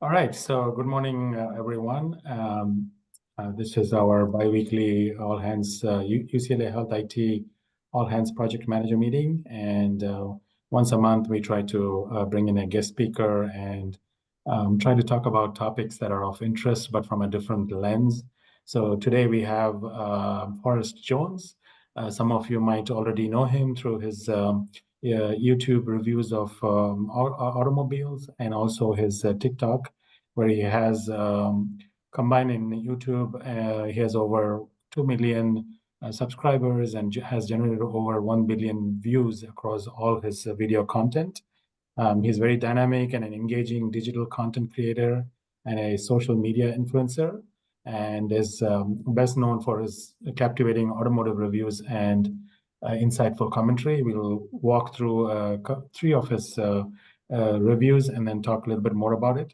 All right, so good morning, everyone. This is our biweekly all hands UCLA Health IT all hands project manager meeting, and once a month we try to bring in a guest speaker and try to talk about topics that are of interest but from a different lens. So today we have Forrest Jones. Some of you might already know him through his YouTube reviews of automobiles and also his TikTok, where he has combined in YouTube, he has over 2 million subscribers and has generated over 1 billion views across all his video content. He's very dynamic and an engaging digital content creator and a social media influencer, and is best known for his captivating automotive reviews and insightful commentary. We'll walk through three of his reviews and then talk a little bit more about it.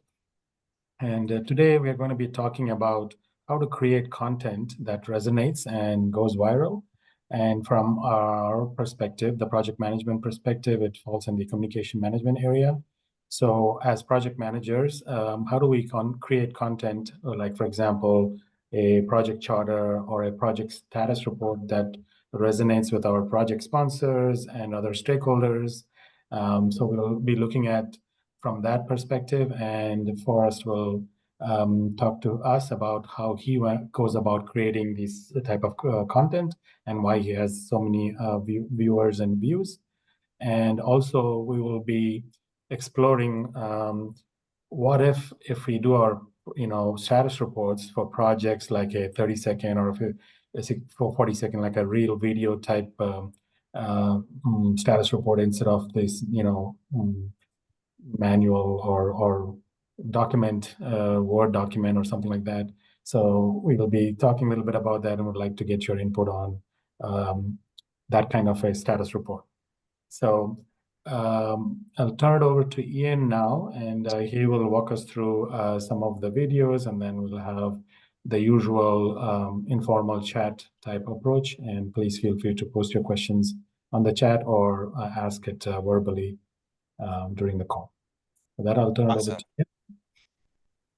And today we are going to be talking about how to create content that resonates and goes viral. And from our perspective, the project management perspective, it falls in the communication management area. So as project managers, how do we create content, like, for example, a project charter or a project status report that resonates with our project sponsors and other stakeholders? So we'll be looking at from that perspective, and Forrest will talk to us about how he goes about creating this type of content and why he has so many viewers and views. And also we will be exploring what if we do our status reports for projects like a 30-second or for 40-second, like a real video type status report instead of this manual or document, Word document or something like that. So we will be talking a little bit about that and would like to get your input on that kind of a status report. So I'll turn it over to Ian now, and he will walk us through some of the videos, and then we'll have the usual informal chat type approach. And please feel free to post your questions on the chat or ask it verbally during the call. With that, I'll turn it over Awesome. to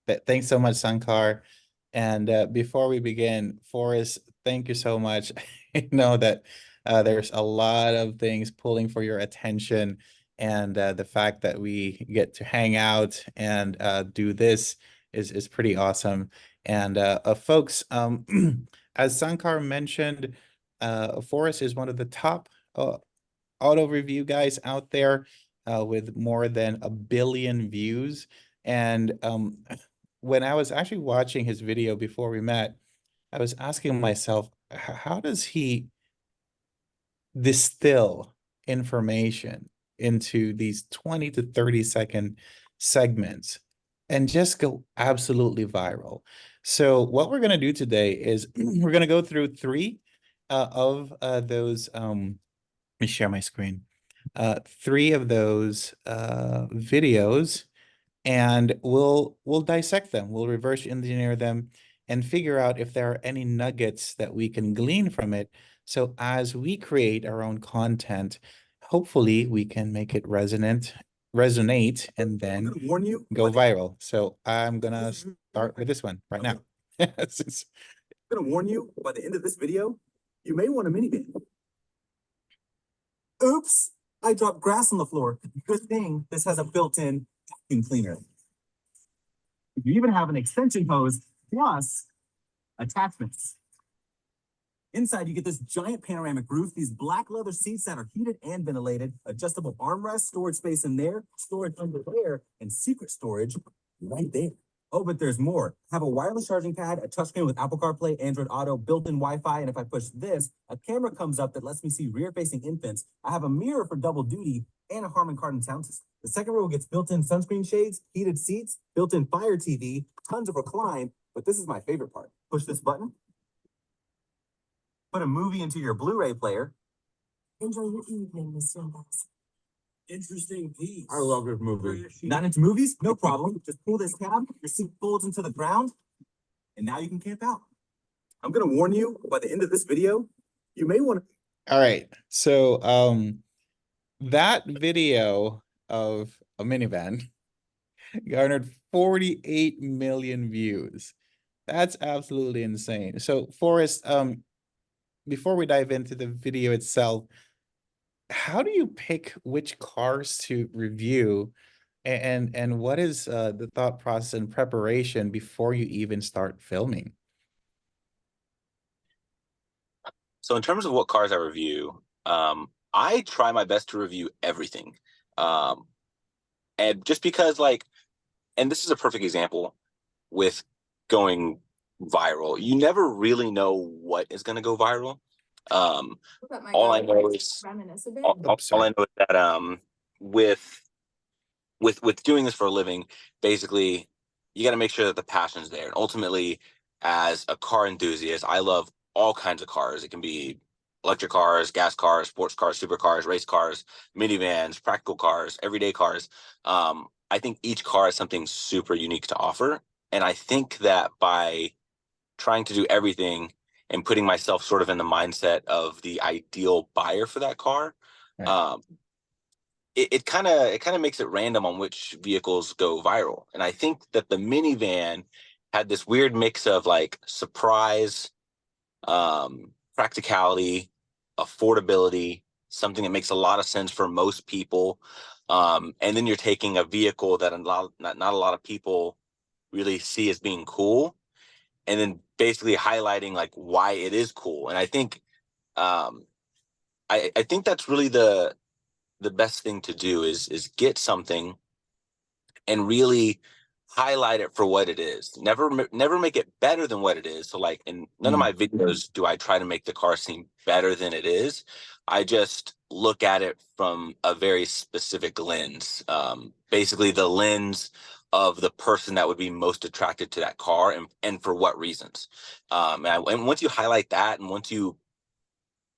you. Thanks so much, Sankar. And before we begin, Forrest, thank you so much. I know that there's a lot of things pulling for your attention, and the fact that we get to hang out and do this is pretty awesome. And folks, as Sankar mentioned, Forrest is one of the top auto review guys out there with more than 1 billion views. And when I was actually watching his video before we met, I was asking myself, how does he distill information into these 20 to 30-second segments and just go absolutely viral? So what we're going to do today is we're going to go through three of those. Let me share my screen. Three of those videos, and we'll dissect them. We'll reverse engineer them and figure out if there are any nuggets that we can glean from it. So as we create our own content, hopefully we can make it resonate, and then go viral. So I'm gonna start with this one right now. I'm gonna warn you, by the end of this video, you may want a minivan. Oops, I dropped grass on the floor. Good thing this has a built-in vacuum cleaner. You even have an extension hose plus attachments. Inside, you get this giant panoramic roof, these black leather seats that are heated and ventilated, adjustable armrest, storage space in there, storage under there, and secret storage right there. Oh, but there's more. Have a wireless charging pad, a touchscreen with Apple CarPlay, Android Auto, built-in Wi-Fi, and if I push this, a camera comes up that lets me see rear-facing infants. I have a mirror for double duty and a Harman Kardon sound system. The second row gets built-in sunscreen shades, heated seats, built-in Fire TV, tons of recline, but this is my favorite part. Push this button, put a movie into your Blu-ray player. Enjoy your evening, Mr. Ambassador. Interesting piece. I love this movie. Not into movies? No problem. Just pull this tab, your seat folds into the ground, and now you can camp out. I'm gonna warn you, by the end of this video, you may want to. All right. So that video of a minivan garnered 48 million views. That's absolutely insane. So, Forrest, before we dive into the video itself, how do you pick which cars to review, and what is the thought process and preparation before you even start filming? So in terms of what cars I review, I try my best to review everything. And just because and this is a perfect example with going viral, you never really know what is going to go viral. All I know is all I know is that with with doing this for a living, basically you got to make sure that the passion's there. And ultimately, as a car enthusiast, I love all kinds of cars. It can be electric cars, gas cars, sports cars, supercars, race cars, minivans, practical cars, everyday cars. I think each car has something super unique to offer. And I think that by trying to do everything and putting myself sort of in the mindset of the ideal buyer for that car, Right. It kind of makes it random on which vehicles go viral. And I think that the minivan had this weird mix of surprise, practicality, affordability, something that makes a lot of sense for most people. And then you're taking a vehicle that not a lot of people really see as being cool, and then basically highlighting why it is cool. And I think I think that's really the best thing to do is get something and really highlight it for what it is. Never make it better than what it is. So in none of my videos do I try to make the car seem better than it is. I just look at it from a very specific lens. Basically the lens of the person that would be most attracted to that car, and for what reasons. And once you highlight that, and once you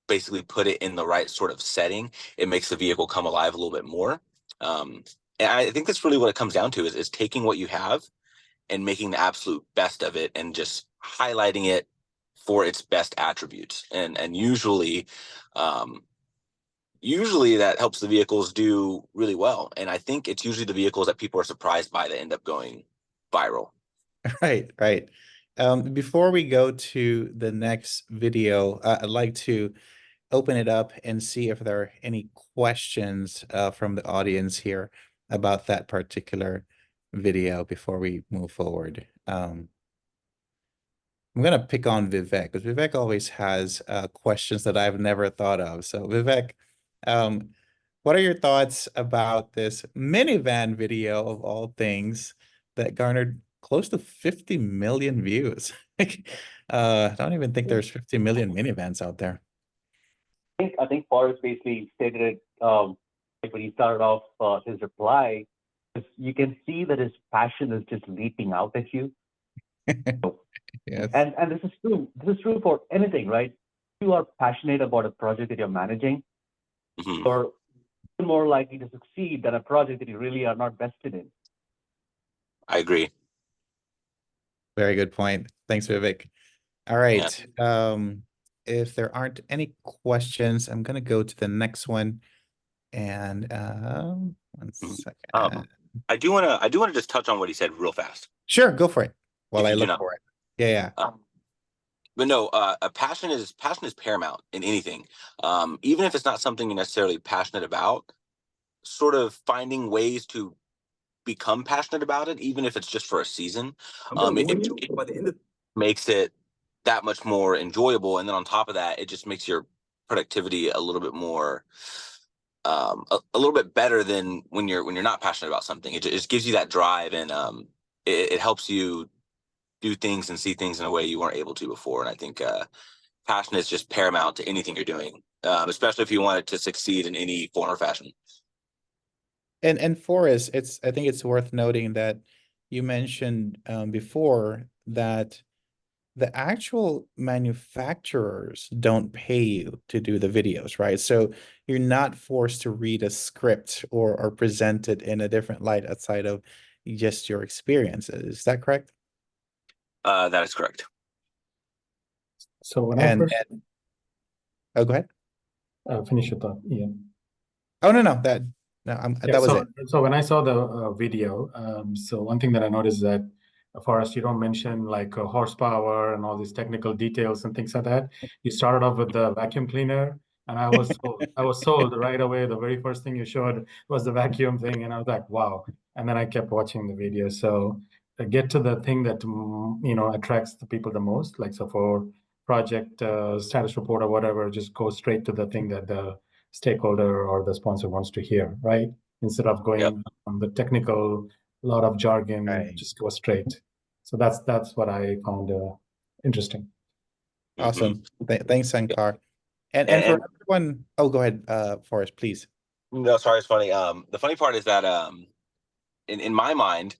basically put it in the right sort of setting, it makes the vehicle come alive a little bit more. And I think that's really what it comes down to is taking what you have and making the absolute best of it, and just highlighting it for its best attributes. And usually that helps the vehicles do really well. And I think it's usually the vehicles that people are surprised by that end up going viral. Right, right. Before we go to the next video, I'd like to open it up and see if there are any questions from the audience here about that particular video before we move forward. I'm going to pick on Vivek, because Vivek always has questions that I've never thought of. So Vivek, what are your thoughts about this minivan video of all things that garnered close to 50 million views? I don't even think there's 50 million minivans out there. I think Forrest basically stated it when he started off his reply. You can see that his passion is just leaping out at you. Yes. And this is true. This is true for anything, right? If you are passionate about a project that you're managing, you're more likely to succeed than a project that you really are not vested in. I agree. Very good point. Thanks, Vivek. All right. Yeah. If there aren't any questions, I'm gonna go to the next one. And 1 second. I do wanna just touch on what he said real fast. Sure, go for it while I If you do look not. for it. Yeah. But no, a passion is paramount in anything. Even if it's not something you're necessarily passionate about, sort of finding ways to become passionate about it, even if it's just for a season, it makes it that much more enjoyable. And then on top of that, it just makes your productivity a little bit more, a little bit better than when you're not passionate about something. It just gives you that drive, and it helps you do things and see things in a way you weren't able to before. And I think passion is just paramount to anything you're doing, especially if you want it to succeed in any form or fashion. And Forrest, I think it's worth noting that you mentioned before that the actual manufacturers don't pay you to do the videos, right? So you're not forced to read a script or present it in a different light outside of just your experiences. Is that correct? That is correct. So when I first oh, go ahead. finish your thought, yeah. Oh, no, No, Yeah, that was so it. so when I saw the video, so one thing that I noticed is that Forrest, you don't mention like horsepower and all these technical details and things like that. You started off with the vacuum cleaner, and I was sold right away. The very first thing you showed was the vacuum thing, and I was like, wow. And then I kept watching the video. So get to the thing that you know attracts the people the most. Like so for project status report or whatever, just go straight to the thing that the stakeholder or the sponsor wants to hear, right? Instead of Yep. going on the technical, lot of jargon, Right. just go straight. So that's what I found interesting. Awesome. Thanks, Sankar. And for And everyone, oh, go ahead, Forrest, please. no, sorry, it's funny. The funny part is that in my mind,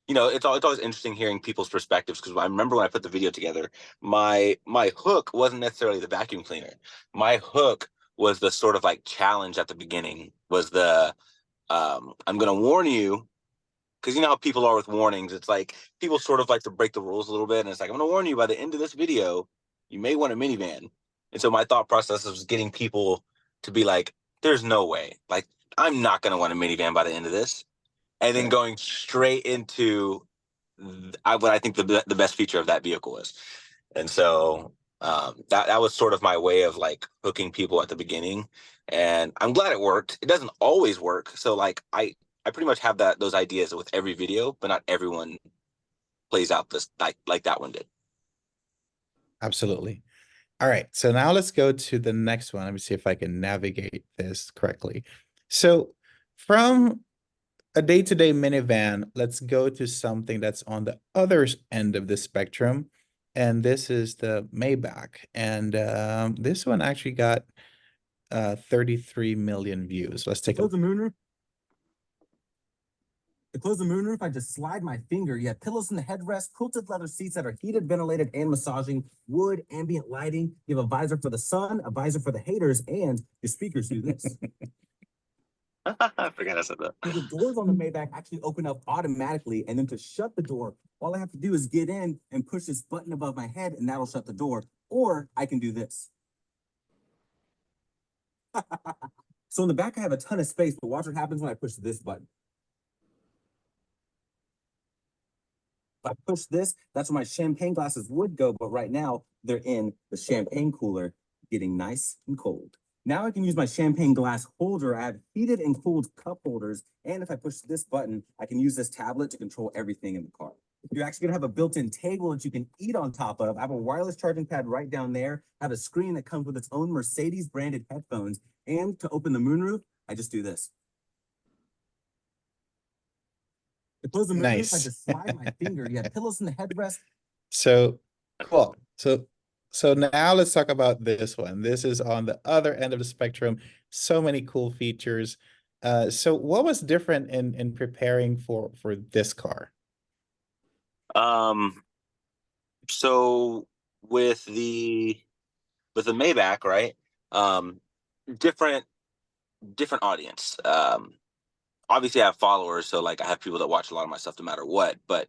you know, it's always interesting hearing people's perspectives, because I remember when I put the video together, my hook wasn't necessarily the vacuum cleaner. My hook was the sort of like challenge at the beginning, was the I'm gonna warn you, because you know how people are with warnings. It's like people sort of like to break the rules a little bit, and it's like, I'm gonna warn you, by the end of this video, you may want a minivan. And so my thought process was getting people to be like, there's no way, like I'm not gonna want a minivan by the end of this, and then going straight into what I think the best feature of that vehicle is. And so that was sort of my way of like hooking people at the beginning, and I'm glad it worked. It doesn't always work, so like I pretty much have those ideas with every video, but not everyone plays out this like that one did. Absolutely. All right, so now let's go to the next one. Let me see if I can navigate this correctly. So from a day-to-day minivan, let's go to something that's on the other end of the spectrum. And this is the Maybach. And this one actually got 33 million views. Let's take a Close the moonroof. To close the moonroof, I just slide my finger. You have pillows in the headrest, quilted leather seats that are heated, ventilated, and massaging, wood, ambient lighting. You have a visor for the sun, a visor for the haters, and your speakers do this. I forgot I said that. The doors on the Maybach actually open up automatically, and then to shut the door, all I have to do is get in and push this button above my head, and that'll shut the door. Or I can do this. So in the back, I have a ton of space, but watch what happens when I push this button. If I push this, that's where my champagne glasses would go, but right now they're in the champagne cooler, getting nice and cold. Now I can use my champagne glass holder. I have heated and cooled cup holders, and if I push this button, I can use this tablet to control everything in the car. You're actually gonna have a built-in table that you can eat on top of. I have a wireless charging pad right down there. I have a screen that comes with its own Mercedes branded headphones, and to open the moonroof, I just do this. To close the moonroof, I Nice. just slide my finger. You have pillows in the headrest. So cool. So now let's talk about this one. This is on the other end of the spectrum. So many cool features. So what was different in preparing for this car? So with the Maybach, right? Different audience. Obviously I have followers, so like I have people that watch a lot of my stuff no matter what, but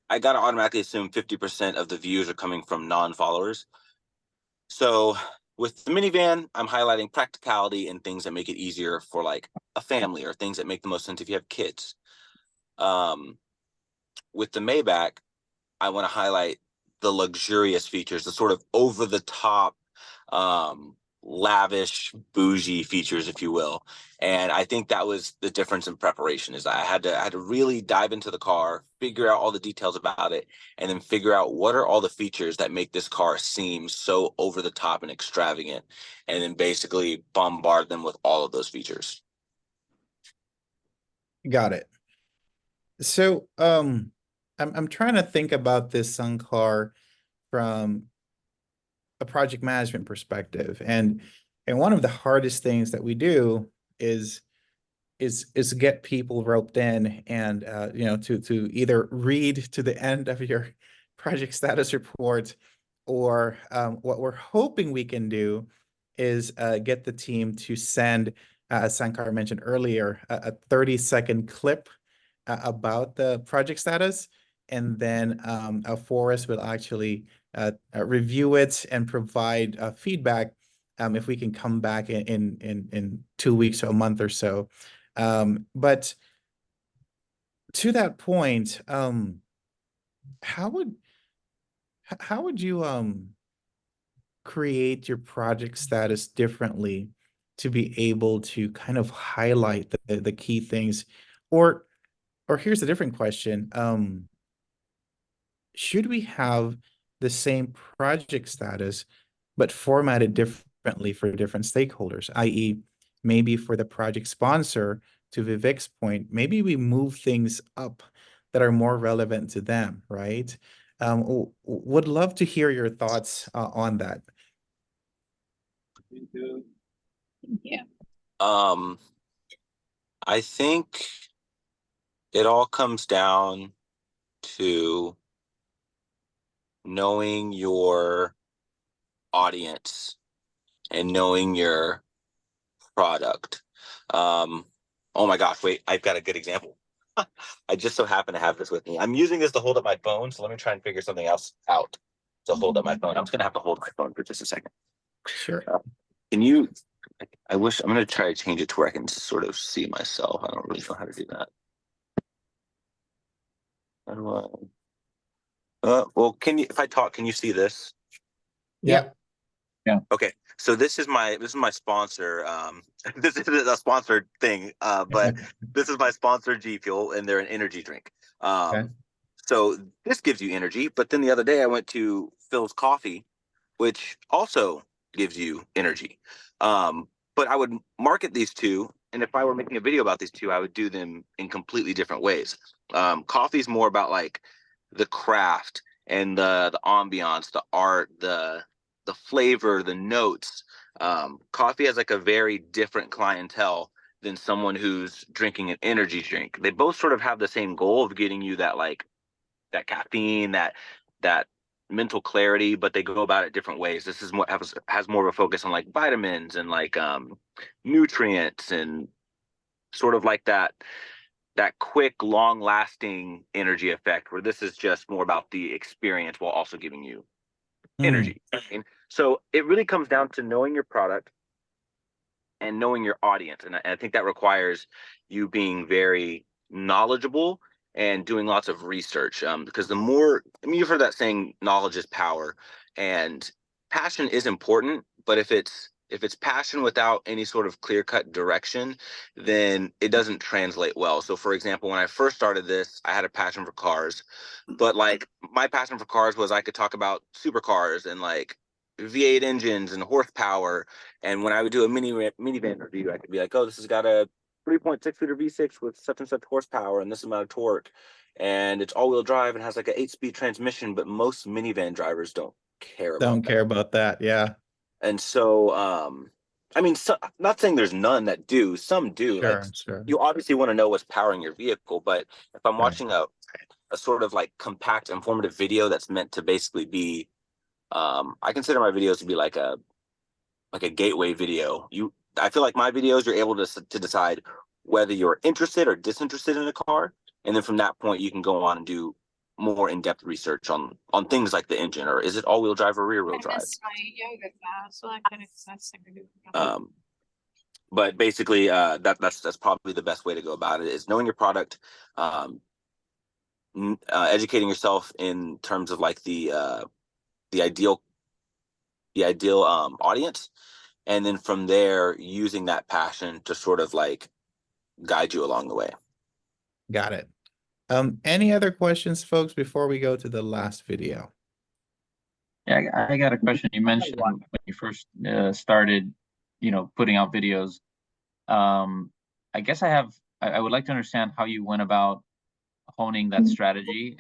I gotta automatically assume 50% of the views are coming from non-followers. So with the minivan, I'm highlighting practicality and things that make it easier for like a family, or things that make the most sense if you have kids. With the Maybach, I want to highlight the luxurious features, the sort of over the top, lavish, bougie features, if you will. And I think that was the difference in preparation, is I had to really dive into the car, figure out all the details about it, and then figure out what are all the features that make this car seem so over the top and extravagant, and then basically bombard them with all of those features. Got it. So I'm trying to think about this Sun car from a project management perspective. And one of the hardest things that we do is get people roped in, and you know, to either read to the end of your project status report, or what we're hoping we can do is get the team to send, as Sankar mentioned earlier, a 30-second clip about the project status, and then Forrest will actually review it and provide feedback if we can come back in 2 weeks or a month or so. But to that point, how would you create your project status differently to be able to kind of highlight the key things? Or here's a different question. Should we have the same project status, but formatted differently for different stakeholders, i.e., maybe for the project sponsor, to Vivek's point, maybe we move things up that are more relevant to them, right? Would love to hear your thoughts on that. Yeah. I think it all comes down to knowing your audience and knowing your product. Oh my gosh, wait, I've got a good example. I just so happen to have this with me. I'm using this to hold up my phone, so let me try and figure something else out to hold up my phone. I'm just gonna have to hold my phone for just a second. Sure. Can you, I'm gonna try to change it to where I can sort of see myself. I don't really know how to do that. How do I? Well, if I talk, can you see this? Yeah. Okay, so this is my sponsor. This isn't a sponsored thing, but this is my sponsor, G Fuel, and they're an energy drink. Okay. So this gives you energy, but then the other day I went to Phil's Coffee, which also gives you energy. But I would market these two, and if I were making a video about these two, I would do them in completely different ways. Coffee's more about like the craft and the ambiance, the art, the flavor, the notes. Coffee has like a very different clientele than someone who's drinking an energy drink. They both sort of have the same goal of getting you that like that caffeine, that mental clarity, but they go about it different ways. This is more has more of a focus on like vitamins and like nutrients and sort of like that quick, long lasting energy effect, where this is just more about the experience while also giving you energy. And so it really comes down to knowing your product and knowing your audience. And I think that requires you being very knowledgeable and doing lots of research. Because the more, I mean, you've heard that saying, knowledge is power, and passion is important. But if it's passion without any sort of clear cut direction, then it doesn't translate well. So, for example, when I first started this, I had a passion for cars, but like my passion for cars was I could talk about supercars and like V8 engines and horsepower. And when I would do a minivan review, I could be like, oh, this has got a 3.6 liter V6 with such and such horsepower and this amount of torque. And it's all-wheel drive and has like an 8-speed transmission, but most minivan drivers don't care about Don't care about that. Yeah. And so, I mean, not saying there's none that do. Some do. Sure, Like, sure. you obviously want to know what's powering your vehicle, but if I'm Right. watching a sort of like compact, informative video that's meant to basically be, I consider my videos to be like a gateway video. I feel like my videos, you're able to decide whether you're interested or disinterested in a car, and then from that point you can go on and do more in-depth research on things like the engine, or is it all-wheel drive or rear-wheel I drive. missed my yoga class, so that kind of that's But basically, that's probably the best way to go about it, is knowing your product, educating yourself in terms of like the ideal audience, and then from there using that passion to sort of like guide you along the way. Got it. Any other questions, folks, before we go to the last video? Yeah, I got a question. You mentioned when you first started, putting out videos. I guess I would like to understand how you went about honing that strategy.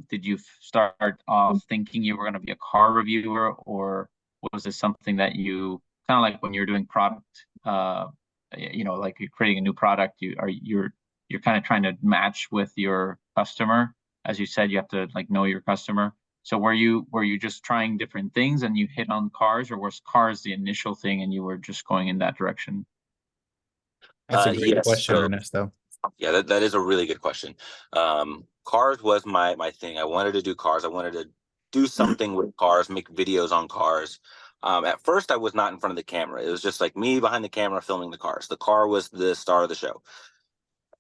Did you start off thinking you were going to be a car reviewer, or was this something that you kind of like when you're doing product, like you're creating a new product, you're kind of trying to match with your customer. As you said, you have to like know your customer. So were you just trying different things and you hit on cars, or was cars the initial thing and you were just going in that direction? That's a great Yes, question, so, Ernesto. Yeah, that is a really good question. Cars was my thing. I wanted to do cars. I wanted to do something with cars, make videos on cars. At first, I was not in front of the camera. It was just like me behind the camera filming the cars. The car was the star of the show.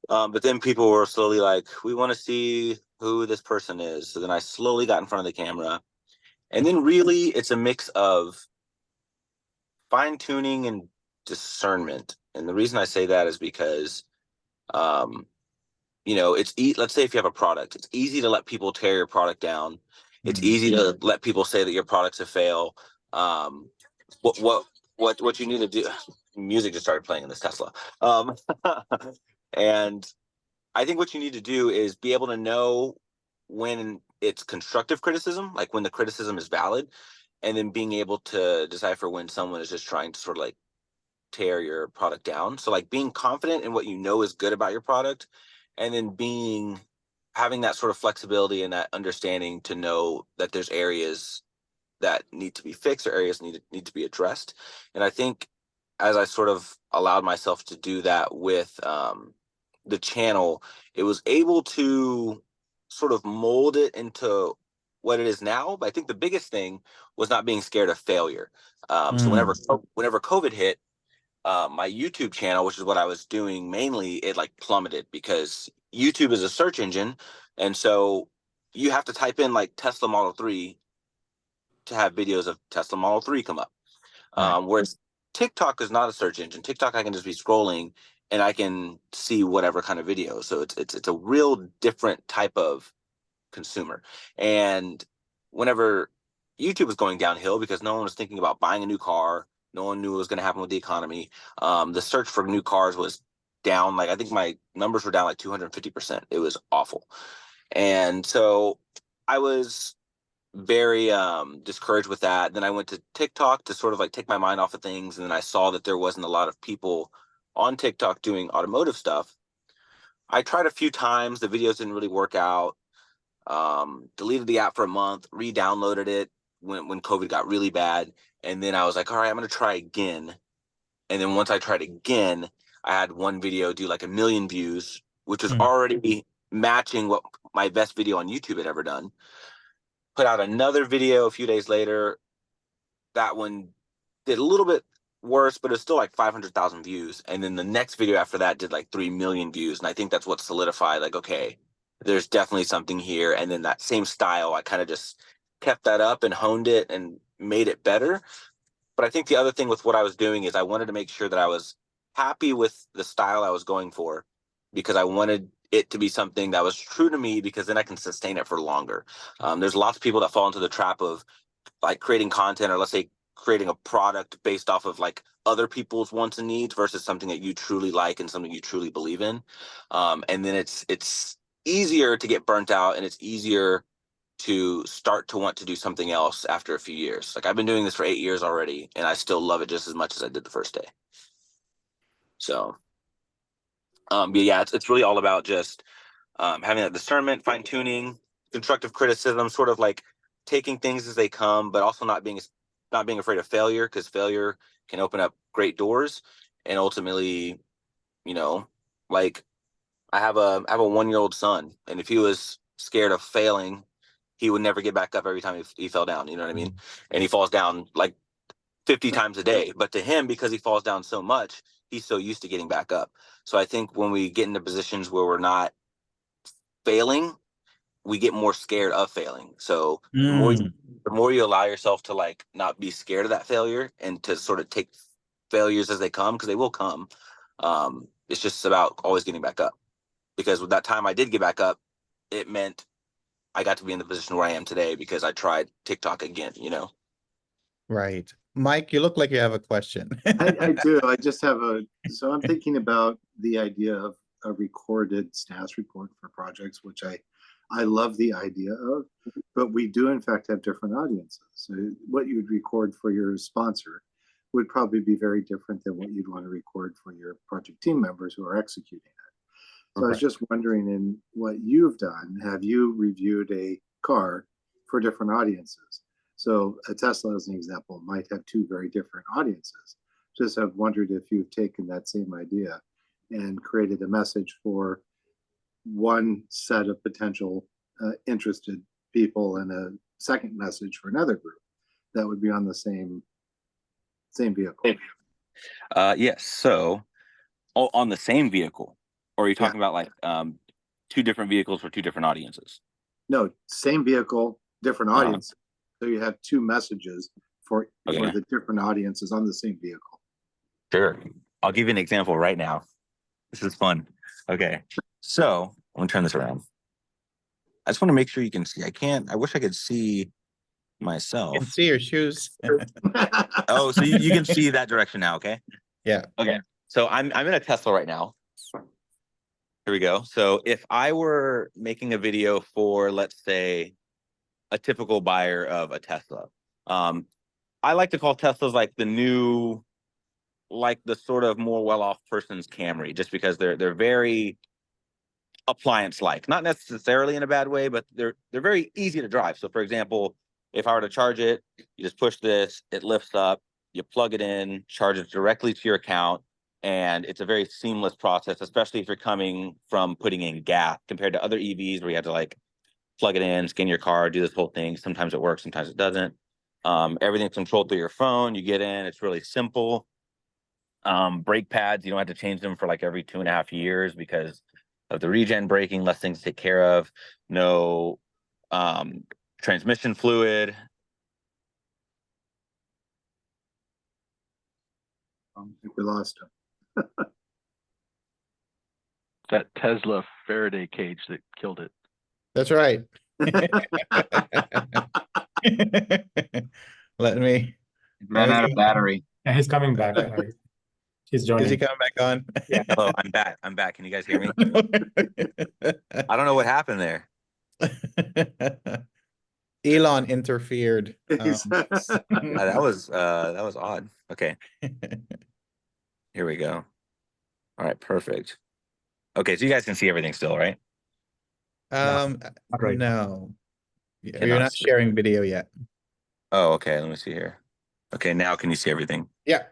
But then people were slowly like, we want to see who this person is. So then I slowly got in front of the camera. And then really it's a mix of fine tuning and discernment. And the reason I say that is because, you know, let's say if you have a product, it's easy to let people tear your product down. It's easy to let people say that your product's a fail. Um, what you need to do, music just started playing in this Tesla. And I think what you need to do is be able to know when it's constructive criticism, like when the criticism is valid, and then being able to decipher when someone is just trying to sort of like tear your product down. So like being confident in what you know is good about your product, and then having that sort of flexibility and that understanding to know that there's areas that need to be fixed or areas need to be addressed. And I think as I sort of allowed myself to do that with the channel, it was able to sort of mold it into what it is now. But I think the biggest thing was not being scared of failure. So whenever COVID hit, my YouTube channel, which is what I was doing mainly, it like plummeted because YouTube is a search engine, and so you have to type in like Tesla Model 3 to have videos of Tesla Model 3 come up. Right. Whereas TikTok is not a search engine. TikTok, I can just be scrolling and I can see whatever kind of video. So it's a real different type of consumer. And whenever YouTube was going downhill because no one was thinking about buying a new car, no one knew what was going to happen with the economy. The search for new cars was down. Like I think my numbers were down like 250%. It was awful. And so I was very discouraged with that. Then I went to TikTok to sort of like take my mind off of things, and then I saw that there wasn't a lot of people on TikTok doing automotive stuff. I tried a few times, the videos didn't really work out. Deleted the app for a month, re-downloaded it when COVID got really bad, and then I was like, all right, I'm gonna try again. And then once I tried again, I had one video do like 1 million views, which was already matching what my best video on YouTube had ever done. Put out another video a few days later. That one did a little bit worse, but it's still like 500,000 views. And then the next video after that did like 3 million views. And I think that's what solidified, like, okay, there's definitely something here. And then that same style, I kind of just kept that up and honed it and made it better. But I think the other thing with what I was doing is I wanted to make sure that I was happy with the style I was going for, because I wanted it to be something that was true to me, because then I can sustain it for longer. There's lots of people that fall into the trap of like creating content, or let's say creating a product based off of like other people's wants and needs versus something that you truly like and something you truly believe in. And then it's easier to get burnt out, and it's easier to start to want to do something else after a few years. Like I've been doing this for 8 years already, and I still love it just as much as I did the first day. So, but yeah, it's really all about just having that discernment, fine tuning, constructive criticism, sort of like taking things as they come, but also not being afraid of failure, because failure can open up great doors. And ultimately, you know, like I have a 1-year-old son, and if he was scared of failing, he would never get back up every time he fell down. You know what I mean? And he falls down like 50 times a day. But to him, because he falls down so much, he's so used to getting back up. So I think when we get into positions where we're not failing, we get more scared of failing. So the more you allow yourself to like not be scared of that failure and to sort of take failures as they come, because they will come. It's just about always getting back up. Because with that time I did get back up, it meant I got to be in the position where I am today because I tried TikTok again, you know? Right. Mike, you look like you have a question. I do. I just have so I'm thinking about the idea of a recorded status report for projects, which I love the idea of, but we do in fact have different audiences. So what you would record for your sponsor would probably be very different than what you'd want to record for your project team members who are executing it. So I was just wondering, in what you've done, have you reviewed a car for different audiences? So a Tesla, as an example, might have two very different audiences. Just have wondered if you've taken that same idea and created a message for one set of potential interested people, and a second message for another group that would be on the same vehicle. Yes. So on the same vehicle, Or are you talking about like two different vehicles for two different audiences? No, same vehicle, different Uh-huh. audience. So you have two messages for Okay. the different audiences on the same vehicle. Sure. I'll give you an example right now. This is fun. Okay. So I'm gonna turn this around. I just want to make sure you can see. I wish I could see myself. You can see your shoes. Oh, so you can see that direction now, okay? Yeah. Okay. So I'm in a Tesla right now. Here we go. So if I were making a video for, let's say, a typical buyer of a Tesla, I like to call Teslas like the new, like the sort of more well-off person's Camry, just because they're very appliance-like, not necessarily in a bad way, but they're very easy to drive. So for example, if I were to charge it, you just push this, it lifts up, you plug it in, charge it directly to your account, and it's a very seamless process, especially if you're coming from putting in gas compared to other EVs where you have to like plug it in, scan your card, do this whole thing. Sometimes it works, sometimes it doesn't. Everything's controlled through your phone. You get in, it's really simple. Brake pads, you don't have to change them for like every 2.5 years because of the regen braking, less things to take care of. No transmission fluid. I think we lost him. That Tesla Faraday cage that killed it. That's right. Let me. Ran out of battery. Yeah, he's coming back. He's Is joining. he coming back on? Yeah. Hello, I'm back. I'm back. Can you guys hear me? I don't know what happened there. Elon interfered. That was odd. Okay, here we go. All right, perfect. Okay, so you guys can see everything still, right? Not right. No. You're not see. sharing video yet. Oh, okay. Let me see here. Okay, now can you see everything? Yeah.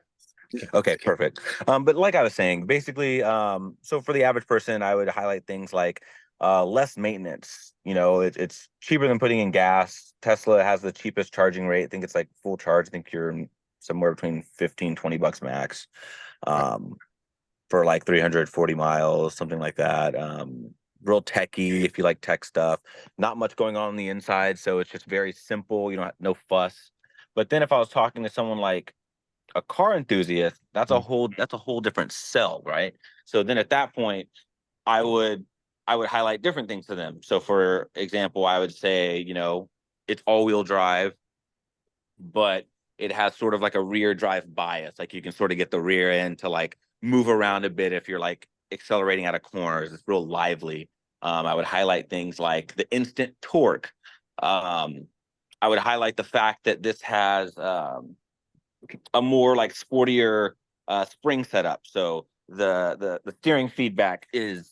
Okay, perfect. But like I was saying, basically, so for the average person, I would highlight things like less maintenance. You know, it's cheaper than putting in gas. Tesla has the cheapest charging rate. I think it's like full charge. I think you're somewhere between 15, 20 bucks max. For like 340 miles, something like that. Real techy if you like tech stuff. Not much going on the inside, so it's just very simple. You know, no fuss. But then if I was talking to someone like a car enthusiast, that's a whole different sell, right? So then at that point, I would highlight different things to them. So for example, I would say, you know, it's all-wheel drive, but it has sort of like a rear drive bias. Like you can sort of get the rear end to like move around a bit if you're like accelerating out of corners. It's real lively. I would highlight things like the instant torque. I would highlight the fact that this has a more like sportier spring setup. So the steering feedback is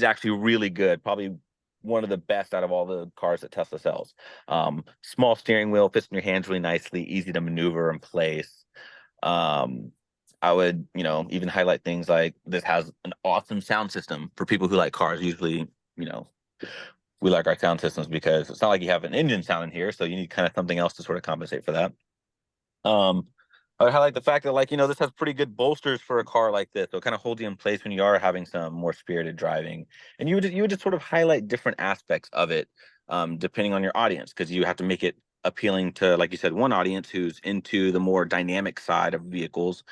actually really good. Probably one of the best out of all the cars that Tesla sells. Small steering wheel, fits in your hands really nicely, easy to maneuver in place. I would, you know, even highlight things like this has an awesome sound system for people who like cars. Usually, you know, we like our sound systems because it's not like you have an engine sound in here, so you need kind of something else to sort of compensate for that. I would highlight the fact that, like, you know, this has pretty good bolsters for a car like this. So it kind of holds you in place when you are having some more spirited driving. And you would just sort of highlight different aspects of it, depending on your audience, because you have to make it appealing to, like you said, one audience who's into the more dynamic side of vehicles,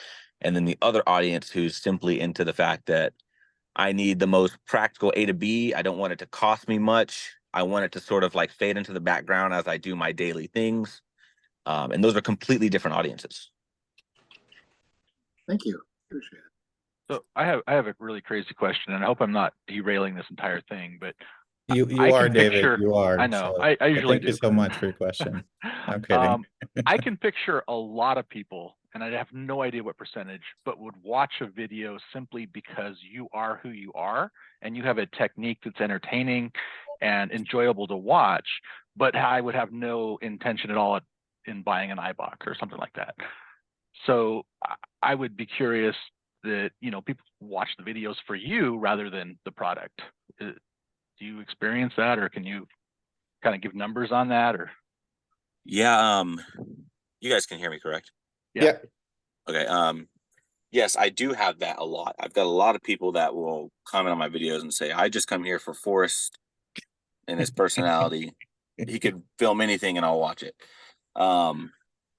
and then the other audience who's simply into the fact that I need the most practical A to B. I don't want it to cost me much. I want it to sort of like fade into the background as I do my daily things. And those are completely different audiences. Thank you. Appreciate it. So I have a really crazy question, and I hope I'm not derailing this entire thing, but You I are, can David. picture- You are. I know. So I usually thank you do. so much for your question. I'm kidding. I can picture a lot of people, and I have no idea what percentage, but would watch a video simply because you are who you are, and you have a technique that's entertaining and enjoyable to watch, but I would have no intention at all in buying an iBox or something like that. So I would be curious that, you know, people watch the videos for you rather than the product. Do you experience that, or can you kind of give numbers on that? Or Yeah, you guys can hear me, correct? Yeah. Okay. yes, I do have that a lot. I've got a lot of people that will comment on my videos and say, I just come here for Forrest and his personality. He could film anything and I'll watch it. And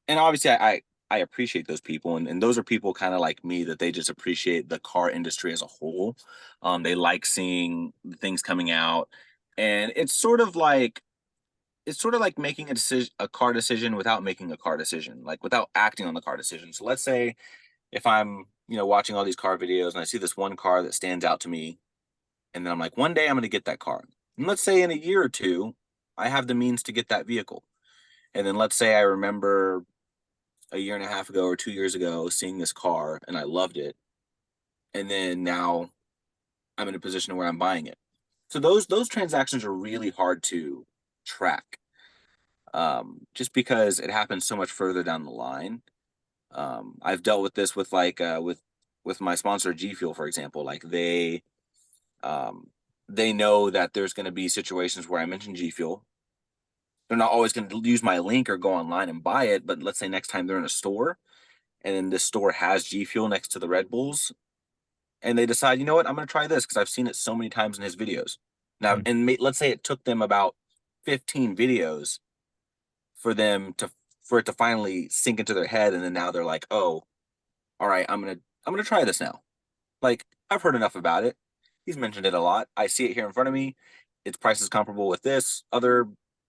obviously I appreciate those people, and those are people kind of like me, that they just appreciate the car industry as a whole. They like seeing things coming out, and it's sort of like making a car decision without making a car decision, like without acting on the car decision. So let's say if I'm, watching all these car videos and I see this one car that stands out to me, and then I'm like, one day I'm going to get that car. And let's say in a year or two, I have the means to get that vehicle. And then let's say I remember a year and a half ago or 2 years ago seeing this car and I loved it. And then now I'm in a position where I'm buying it. So those transactions are really hard to track, just because it happens so much further down the line. I've dealt with this with with my sponsor G Fuel, for example. Like they know that there's going to be situations where I mention G Fuel. They're not always going to use my link or go online and buy it, but let's say next time they're in a store and then this store has G Fuel next to the Red Bulls, and they decide, you know what, I'm going to try this because I've seen it so many times in his videos. Now, and let's say it took them about 15 videos for it to finally sink into their head, and then now they're like, oh, all right, I'm gonna try this now. Like, I've heard enough about it. He's mentioned it a lot. I see it here in front of me. Its price is comparable with this other,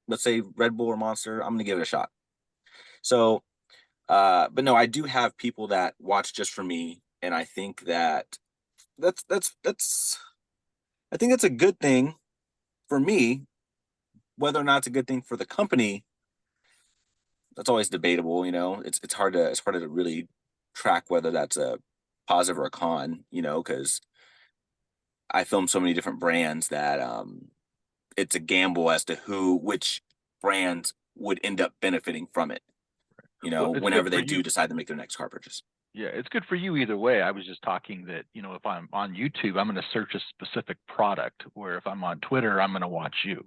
let's say Red Bull or Monster. I'm gonna give it a shot. So, but no, I do have people that watch just for me, and I think that's I think that's a good thing for me. Whether or not it's a good thing for the company, that's always debatable. It's hard to really track whether that's a positive or a con. Because I film so many different brands that it's a gamble as to which brands would end up benefiting from it. Well, it's Whenever good they for do you. decide to make their next car purchase. Yeah, it's good for you either way. I was just talking that, if I'm on YouTube, I'm going to search a specific product, where if I'm on Twitter, I'm going to watch you.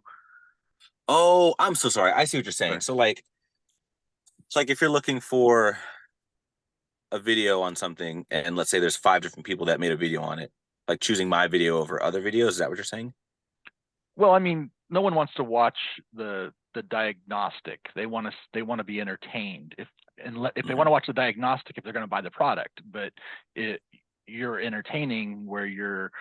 Oh, I'm so sorry. I see what you're saying. Right. So it's like if you're looking for a video on something, and let's say there's 5 different people that made a video on it, like choosing my video over other videos. Is that what you're saying? Well, I mean, no one wants to watch the diagnostic. They want to be entertained. If they want to watch the diagnostic, if they're going to buy the product, but you're entertaining where you're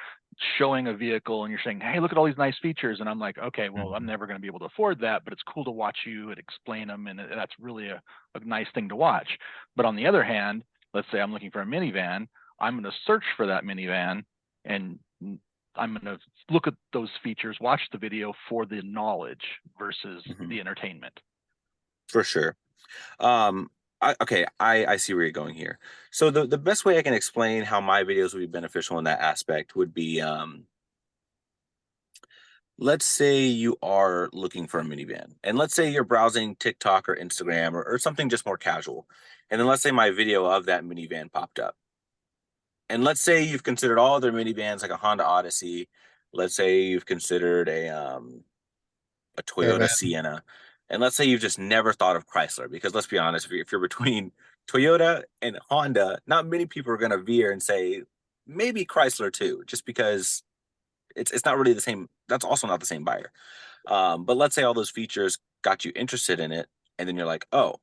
showing a vehicle and you're saying, hey, look at all these nice features, and I'm like, okay, well, I'm never going to be able to afford that, but it's cool to watch you and explain them, and that's really a nice thing to watch. But on the other hand, let's say I'm looking for a minivan, I'm going to search for that minivan, and I'm going to look at those features, watch the video for the knowledge versus the entertainment. For sure. I see where you're going here. So the best way I can explain how my videos would be beneficial in that aspect would be, let's say you are looking for a minivan, and let's say you're browsing TikTok or Instagram or something just more casual. And then let's say my video of that minivan popped up. And let's say you've considered all other minivans like a Honda Odyssey. Let's say you've considered a Toyota Sienna. And let's say you've just never thought of Chrysler, because let's be honest, if you're between Toyota and Honda, not many people are going to veer and say maybe Chrysler too, just because it's not really the same. That's also not the same buyer. But let's say all those features got you interested in it, and then you're like, oh,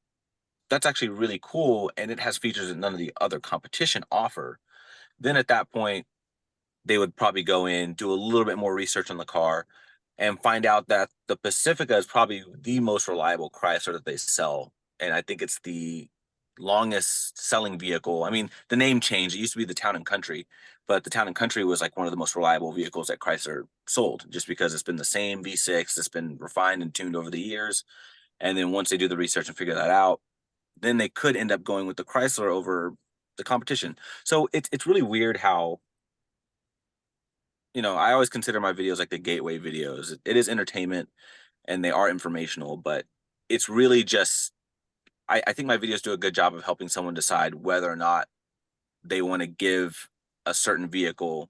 that's actually really cool, and it has features that none of the other competition offer. Then at that point, they would probably go in, do a little bit more research on the car, and find out that the Pacifica is probably the most reliable Chrysler that they sell. And I think it's the longest selling vehicle. I mean, the name changed. It used to be the Town and Country, but the Town and Country was like one of the most reliable vehicles that Chrysler sold, just because it's been the same V6. It's been refined and tuned over the years. And then once they do the research and figure that out, then they could end up going with the Chrysler over the competition. So it's really weird how, I always consider my videos like the gateway videos. It is entertainment and they are informational, but it's really just, I think my videos do a good job of helping someone decide whether or not they want to give a certain vehicle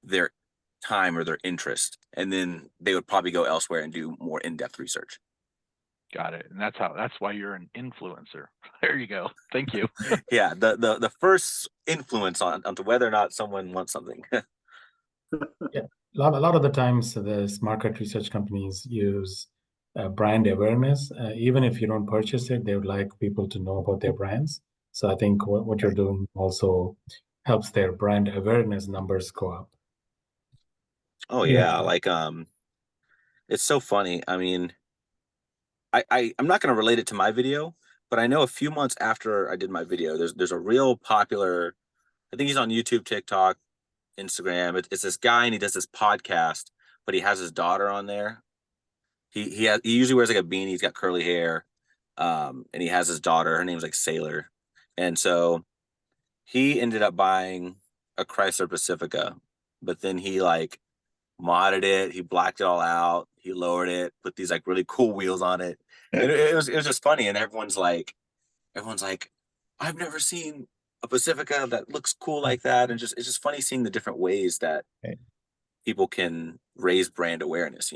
their time or their interest. And then they would probably go elsewhere and do more in-depth research. Got it. And that's why you're an influencer. There you go. Thank you. Yeah, the first influence onto whether or not someone wants something. Yeah, a lot of the times, this market research companies use brand awareness. Even if you don't purchase it, they would like people to know about their brands. So I think what you're doing also helps their brand awareness numbers go up. Oh yeah, like it's so funny. I mean, I'm not going to relate it to my video, but I know a few months after I did my video, there's a real popular. I think he's on YouTube, TikTok, Instagram. It's this guy, and he does this podcast, but he has his daughter on there. He usually wears like a beanie. He's got curly hair, and he has his daughter. Her name's like Sailor, and so he ended up buying a Chrysler Pacifica, but then he like modded it. He blacked it all out. He lowered it, put these like really cool wheels on it. It was just funny, and everyone's like, I've never seen a Pacifica that looks cool like that, and it's just funny seeing the different ways that people can raise brand awareness.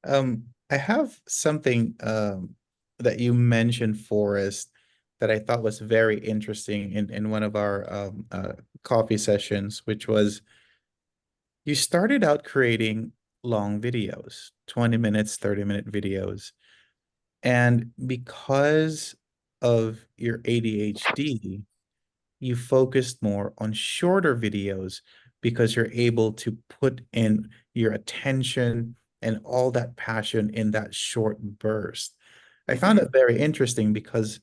I have something that you mentioned, Forrest, that I thought was very interesting in one of our coffee sessions, which was you started out creating long videos, 20 minutes, 30-minute videos. And because of your ADHD, you focused more on shorter videos because you're able to put in your attention and all that passion in that short burst. I found it very interesting because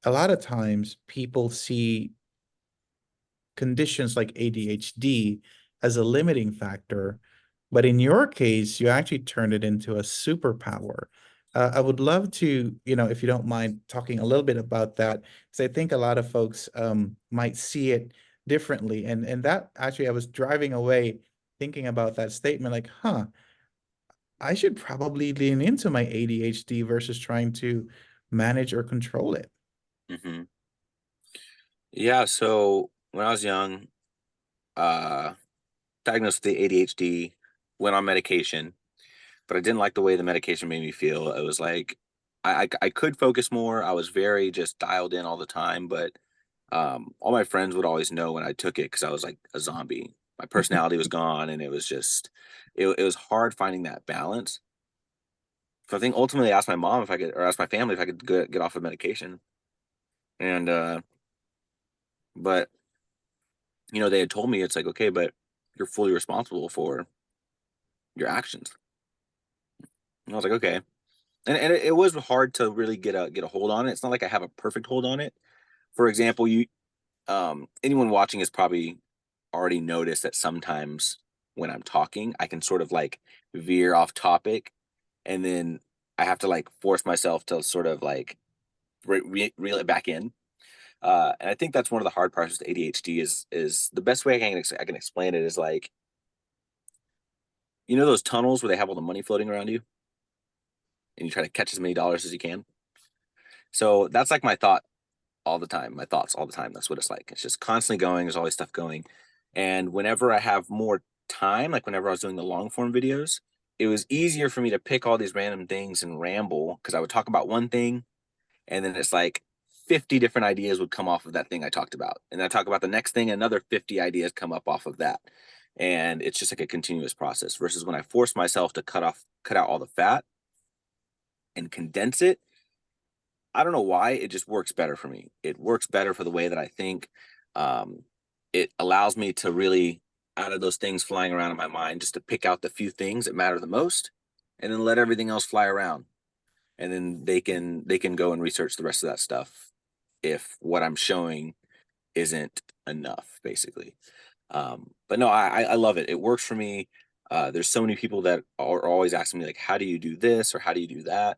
a lot of times people see conditions like ADHD as a limiting factor, but in your case, you actually turned it into a superpower. I would love to, if you don't mind talking a little bit about that, because I think a lot of folks might see it differently. And that actually, I was driving away thinking about that statement, like, I should probably lean into my ADHD versus trying to manage or control it. Mm-hmm. Yeah. So when I was young, uh, diagnosed with the ADHD, went on medication, but I didn't like the way the medication made me feel. It was like I could focus more. I was very just dialed in all the time, but all my friends would always know when I took it because I was like a zombie. My personality was gone, and it was just it was hard finding that balance. So I think ultimately I asked my mom if I could, or asked my family if I could get off of medication, and but they had told me it's like, okay, but you're fully responsible for your actions. And I was like, okay. And it was hard to really get a hold on it. It's not like I have a perfect hold on it. For example, anyone watching has probably already noticed that sometimes when I'm talking, I can sort of like veer off topic, and then I have to like force myself to sort of like reel it back in. And I think that's one of the hard parts with ADHD is the best way I can explain it is like, those tunnels where they have all the money floating around you, and you try to catch as many dollars as you can. So that's like my thought all the time, my thoughts all the time. That's what it's like. It's just constantly going. There's always stuff going. And whenever I have more time, like whenever I was doing the long form videos, it was easier for me to pick all these random things and ramble because I would talk about one thing, and then it's like 50 different ideas would come off of that thing I talked about. And I talk about the next thing, another 50 ideas come up off of that. And it's just like a continuous process versus when I force myself to cut out all the fat and condense it. I don't know why, it just works better for me. It works better for the way that I think. It allows me to really, out of those things flying around in my mind, just to pick out the few things that matter the most, and then let everything else fly around. And then they can go and research the rest of that stuff if what I'm showing isn't enough, basically. But no, I love it. It works for me. There's so many people that are always asking me like, how do you do this or how do you do that?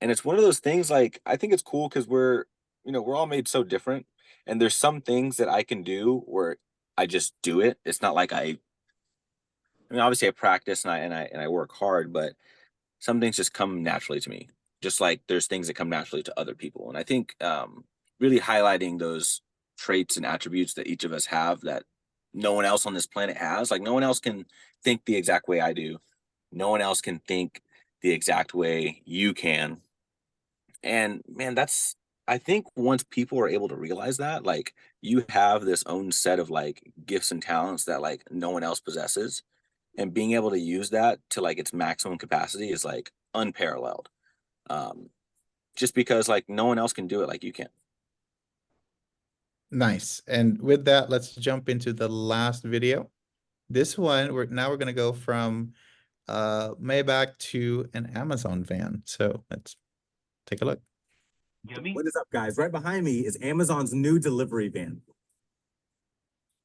And it's one of those things, like, I think it's cool because we're all made so different. And there's some things that I can do where I just do it. It's not like obviously I practice and I work hard, but some things just come naturally to me. Just like there's things that come naturally to other people. And I think really highlighting those traits and attributes that each of us have that no one else on this planet has. Like no one else can think the exact way I do. No one else can think the exact way you can. And man, I think once people are able to realize that, like, you have this own set of like gifts and talents that like no one else possesses, and being able to use that to like its maximum capacity is like unparalleled. Um, just because like no one else can do it like you can. Nice. And with that, let's jump into the last video. This one, we're gonna go from Maybach to an Amazon van. So let's take a look. What is up, guys? Right behind me is Amazon's new delivery van.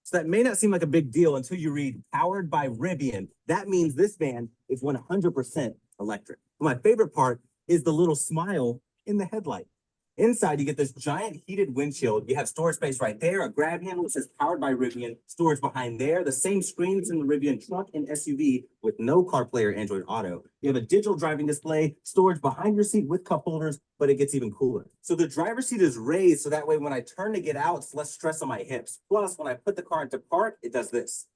So that may not seem like a big deal until you read powered by Rivian. That means this van is 100% electric. My favorite part is the little smile in the headlight. Inside, you get this giant heated windshield. You have storage space right there, a grab handle that says powered by Rivian, storage behind there, the same screen that's in the Rivian truck and SUV with no CarPlay or Android Auto. You have a digital driving display, storage behind your seat with cup holders, but it gets even cooler. So the driver's seat is raised so that way when I turn to get out, it's less stress on my hips. Plus, when I put the car into park, it does this.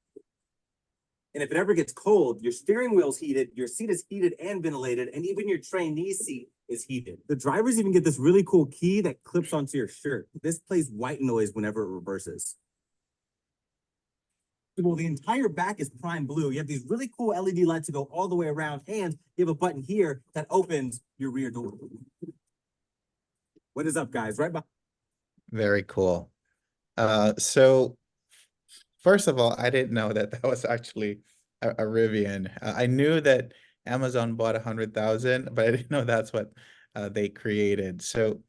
And if it ever gets cold, your steering wheel's heated, your seat is heated and ventilated, and even your trainee seat is heated. The drivers even get this really cool key that clips onto your shirt. This plays white noise whenever it reverses. Well, the entire back is prime blue. You have these really cool LED lights that go all the way around, and you have a button here that opens your rear door. What is up, guys? Right behind. Very cool. So first of all, I didn't know that that was actually a Rivian. I knew that Amazon bought 100,000, but I didn't know that's what they created. So,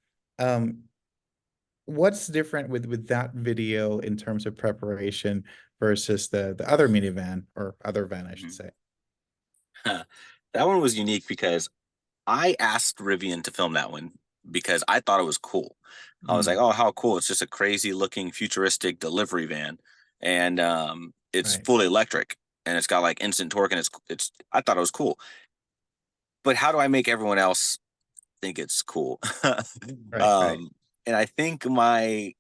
what's different with that video in terms of preparation versus the other minivan or other van, I should say? That one was unique because I asked Rivian to film that one because I thought it was cool. I was like, oh, how cool. It's just a crazy looking futuristic delivery van. And it's Right. fully electric and it's got like instant torque and it's I thought it was cool. But how do I make everyone else think it's cool? Right. And I think my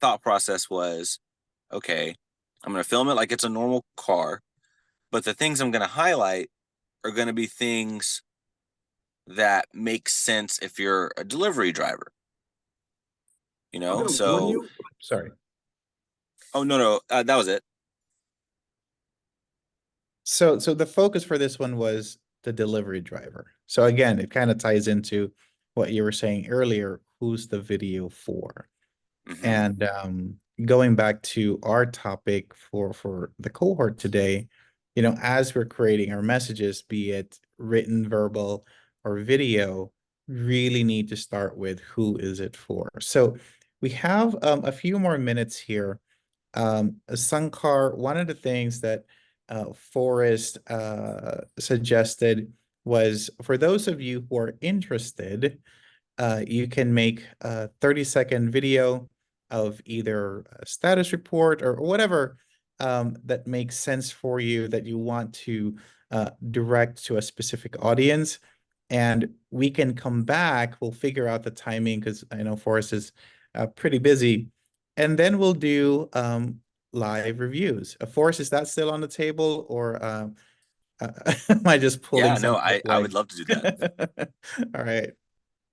thought process was, okay, I'm going to film it like it's a normal car, but the things I'm going to highlight are going to be things that make sense if you're a delivery driver. You know, so Sorry. oh no, that was it. So the focus for this one was the delivery driver. So again, it kind of ties into what you were saying earlier, who's the video for? And going back to our topic for the cohort today, you know, as we're creating our messages, be it written, verbal, or video, really need to start with who is it for. So we have a few more minutes here. Sankar, one of the things that Forrest suggested was for those of you who are interested, you can make a 30-second video of either a status report or whatever that makes sense for you that you want to direct to a specific audience. And we can come back, we'll figure out the timing because I know Forrest is pretty busy. And then we'll do live reviews. Forrest, is that still on the table or am I just pulling Yeah, no, something I would love to do that. All right.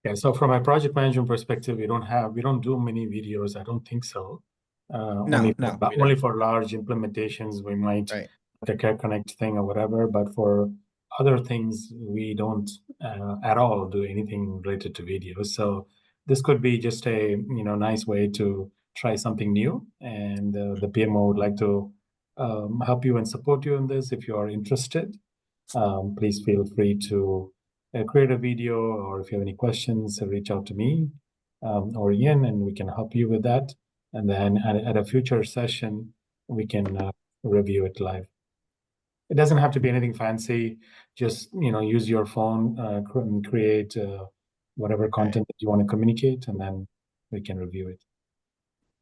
Yeah, so from a project management perspective, we don't do many videos. I don't think so. No, we Only don't. for large implementations, we might Right. the Care Connect thing or whatever. But for other things, we don't at all do anything related to videos. So this could be just a nice way to try something new. And the PMO would like to help you and support you in this if you are interested. Please feel free to create a video, or if you have any questions, reach out to me or Ian, and we can help you with that. And then at a future session, we can review it live. It doesn't have to be anything fancy. Just use your phone, create whatever content that you want to communicate, and then we can review it.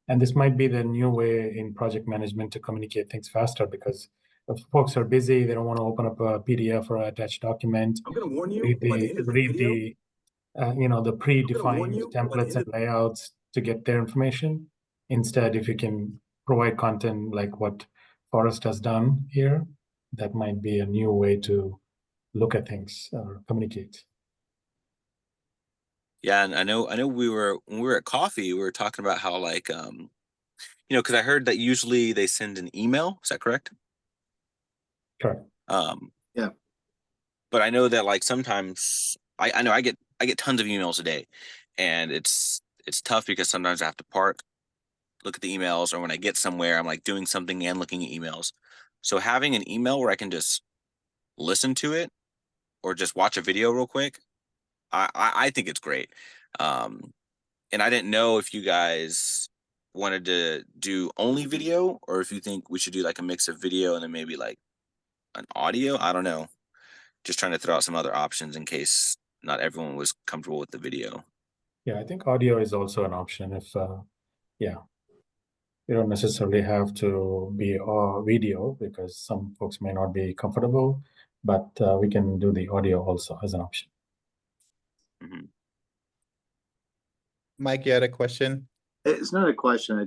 And this might be the new way in project management to communicate things faster, because if folks are busy, they don't want to open up a PDF or attached document. I'm going to warn you, Read by the end of the video, the predefined templates and layouts to get their information. Instead, if you can provide content like what Forrest has done here, that might be a new way to look at things or communicate. Yeah, and I know when we were at coffee, we were talking about how like because I heard that usually they send an email. Is that correct? Correct. Yeah. But I know that like sometimes I know I get tons of emails a day, and it's tough because sometimes I have to park, look at the emails, or when I get somewhere, I'm like doing something and looking at emails. So having an email where I can just listen to it or just watch a video real quick, I think it's great. And I didn't know if you guys wanted to do only video or if you think we should do like a mix of video and then maybe like an audio. I don't know. Just trying to throw out some other options in case not everyone was comfortable with the video. Yeah, I think audio is also an option if, yeah, you don't necessarily have to be video because some folks may not be comfortable, but we can do the audio also as an option. Mm-hmm. Mike, you had a question? It's not a question.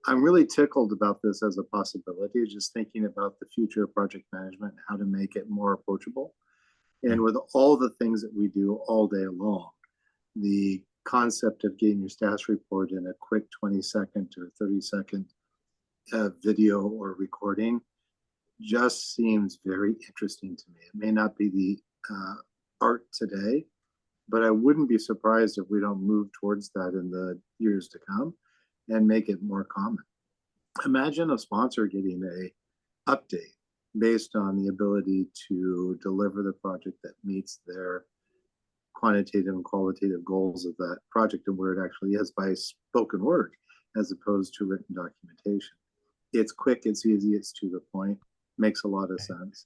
I'm really tickled about this as a possibility, just thinking about the future of project management, how to make it more approachable. And with all the things that we do all day long, the concept of getting your status report in a quick 20-second or 30-second video or recording just seems very interesting to me. It may not be the art today, but I wouldn't be surprised if we don't move towards that in the years to come and make it more common. Imagine a sponsor getting a update based on the ability to deliver the project that meets their quantitative and qualitative goals of that project and where it actually is by spoken word as opposed to written documentation. It's quick, it's easy, it's to the point, makes a lot of sense.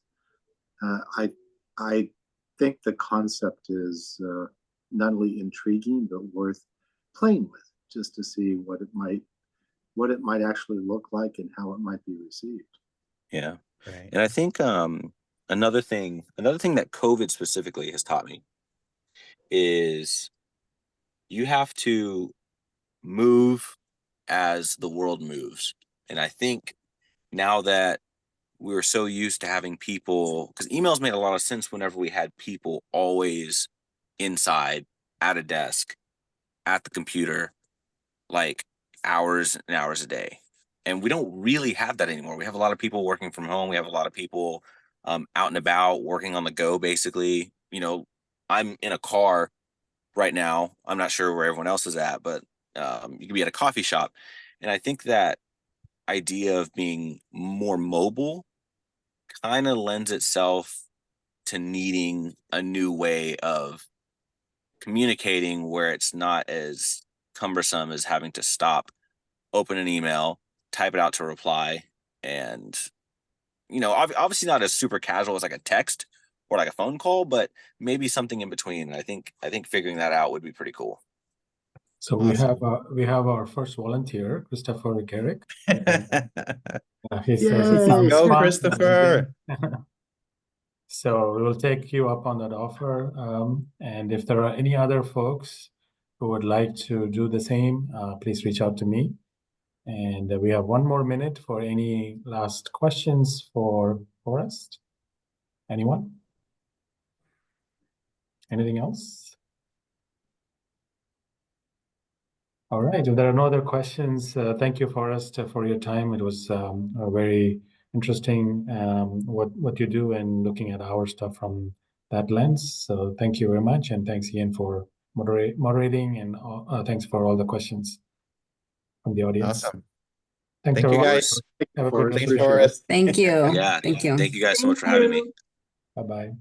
I think the concept is not only intriguing but worth playing with just to see what it might actually look like and how it might be received. Yeah. Right. And I think another thing that COVID specifically has taught me is you have to move as the world moves. And I think now that we were so used to having people, because emails made a lot of sense whenever we had people always inside at a desk at the computer, like hours and hours a day. And we don't really have that anymore. We have a lot of people working from home. We have a lot of people out and about working on the go, basically. I'm in a car right now. I'm not sure where everyone else is at, but you could be at a coffee shop. And I think that idea of being more mobile kind of lends itself to needing a new way of communicating where it's not as cumbersome as having to stop, open an email, type it out to reply, and obviously not as super casual as like a text or like a phone call, but maybe something in between. I think figuring that out would be pretty cool. So Awesome. we have our first volunteer, Christopher Garrick. He Yay! says it sounds Go, fun. Christopher. So we will take you up on that offer. And if there are any other folks who would like to do the same, please reach out to me. And we have 1 more minute for any last questions for Forrest. Anyone? Anything else? All right. If there are no other questions, thank you, Forrest, for your time. It was a very interesting what you do and looking at our stuff from that lens. So thank you very much, and thanks Ian for moderating, and thanks for all the questions from the audience. Awesome. Thanks, Thank you, everyone. guys. Have a good Forrest. night. Thanks, Forrest. Thank you. Yeah. Thank you. Thank you guys so much for having me. Bye-bye.